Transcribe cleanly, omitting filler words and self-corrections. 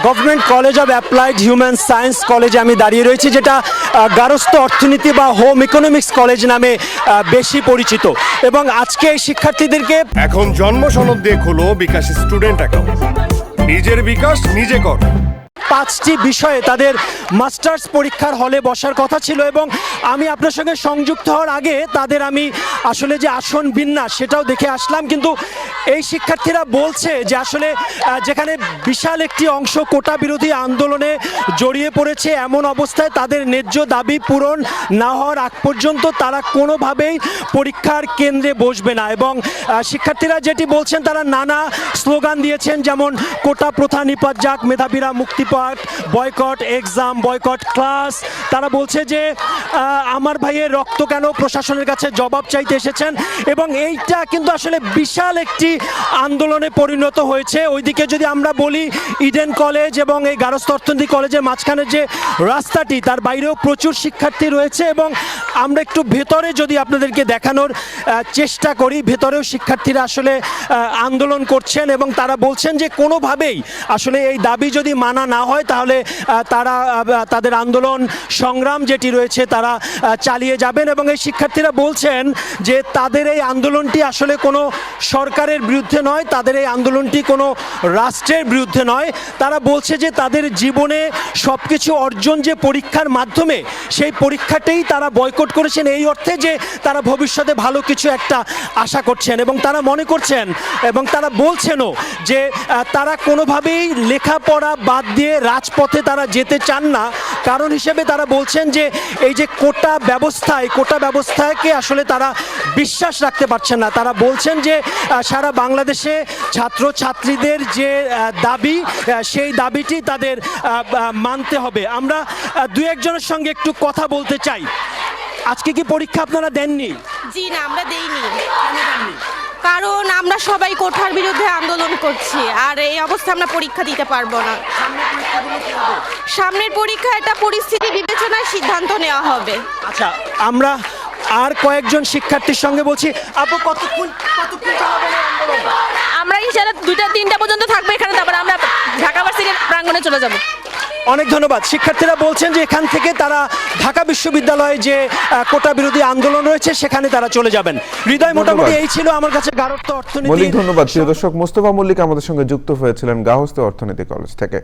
Government college of applied human science কলেজে আমি দাঁড়িয়ে রয়েছি, যেটা গার্হস্থ্য অর্থনীতি বা হোম ইকোনমিক্স কলেজ নামে বেশি পরিচিত। এবং আজকে এই শিক্ষার্থীদেরকে এখন জন্ম সনদ দিয়ে খোলো বিকাশ স্টুডেন্ট অ্যাকাউন্ট। নিজের বিকাশ নিজে কর। 5টি বিষয়ে তাদের মাস্টার্স পরীক্ষার হলে বসার কথা ছিল, এবং আমি আপনার সঙ্গে সংযুক্ত হওয়ার আগে তাদের আমি আসলে যে আসন বিন্যাস সেটাও দেখে আসলাম। কিন্তু এই শিক্ষার্থীরা বলছে যে আসলে যেখানে বিশাল একটি অংশ কোটা বিরোধী আন্দোলনে জড়িয়ে পড়েছে, এমন অবস্থায় তাদের ন্যায্য দাবি পূরণ না হওয়ার আগ পর্যন্ত তারা কোনোভাবেই পরীক্ষার কেন্দ্রে বসবে না। এবং শিক্ষার্থীরা যেটি বলছেন, তারা নানা স্লোগান দিয়েছেন, যেমন কোটা প্রথা নিপাত যাক, মেধাবীরা মুক্তি পাক, বয়কট এক্সাম, বয়কট ক্লাস। তারা বলছে যে আমার ভাইয়ের রক্ত কেন, প্রশাসনের কাছে জবাব চাইতে এসেছেন। এবং এইটা কিন্তু আসলে বিশাল একটি আন্দোলনে পরিণত হয়েছে। ওইদিকে যদি আমরা বলি, ইডেন কলেজ এবং এই গার্হস্থ্য অর্থনীতি কলেজের মাঝখানে যে রাস্তাটি, তার বাইরেও প্রচুর শিক্ষার্থী রয়েছে। এবং আমরা একটু ভেতরে যদি আপনাদেরকে দেখানোর চেষ্টা করি, ভেতরেও শিক্ষার্থীরা আসলে আন্দোলন করছেন এবং তারা বলছেন যে কোনোভাবেই আসলে এই দাবি যদি মানা না হয় তাহলে তারা তাদের আন্দোলন সংগ্রাম যেটি রয়েছে তারা চালিয়ে যাবেন। এবং এই শিক্ষার্থীরা বলছেন যে তাদের এই আন্দোলনটি আসলে কোনো সরকারের বিরুদ্ধে নয়, তাদের এই আন্দোলনটি কোনো রাষ্ট্রের বিরুদ্ধে নয়। তারা বলছে যে তাদের জীবনে সব কিছু অর্জন যে পরীক্ষার মাধ্যমে, সেই পরীক্ষাটাই তারা বয়কট করেছেন এই অর্থে যে তারা ভবিষ্যতে ভালো কিছু একটা আশা করছেন। এবং তারা মনে করছেন এবং তারা বলছেনও যে তারা কোনোভাবেই লেখাপড়া বাদ দিয়ে রাজপথে তারা যেতে চান না। কারণ হিসেবে তারা বলছেন যে এই যে কোটা ব্যবস্থাকে আসলে তারা বিশ্বাস রাখতে পারছেন না। তারা বলছেন যে সারা বাংলাদেশে ছাত্রছাত্রীদের যে দাবি, সেই দাবিটি তাদের মানতে হবে। আমরা দু একজনের সঙ্গে একটু কথা বলতে চাই। আজকে কি পরীক্ষা আপনারা দেননি? জি না, আমরা দেইনি। কারণ আমরা সবাই কোঠার বিরুদ্ধে আন্দোলন করছি, আর এই অবস্থা আমরা পরীক্ষা দিতে পারবো না। সামনের পরীক্ষা একটা পরিস্থিতি বিবেচনায় সিদ্ধান্ত নেওয়া হবে। আচ্ছা, আমরা আর কয়েকজন শিক্ষার্থীর সঙ্গে বলছি। আপু, কতক্ষণ চালাবেন এই আন্দোলন? আমরা ইনশাআল্লাহ 2টা-3টা পর্যন্ত থাকবো এখানে, তারপর আমরা ঢাকা ভার্সিটির প্রাঙ্গণে চলে যাব। অনেক ধন্যবাদ। শিক্ষার্থীরা বলছেন যে এখান থেকে তারা ঢাকা বিশ্ববিদ্যালয়ে যে কোটা বিরোধী আন্দোলন রয়েছে সেখানে তারা চলে যাবেন। হৃদয়, মোটামুটি এই ছিল আমার কাছে গার্হস্থ্য অর্থনীতি। মৌলিক ধন্যবাদ। প্রিয় দর্শক, মোস্তফা মল্লিক আমাদের সঙ্গে যুক্ত হয়েছিলেন গার্হস্থ্য অর্থনীতি কলেজ থেকে।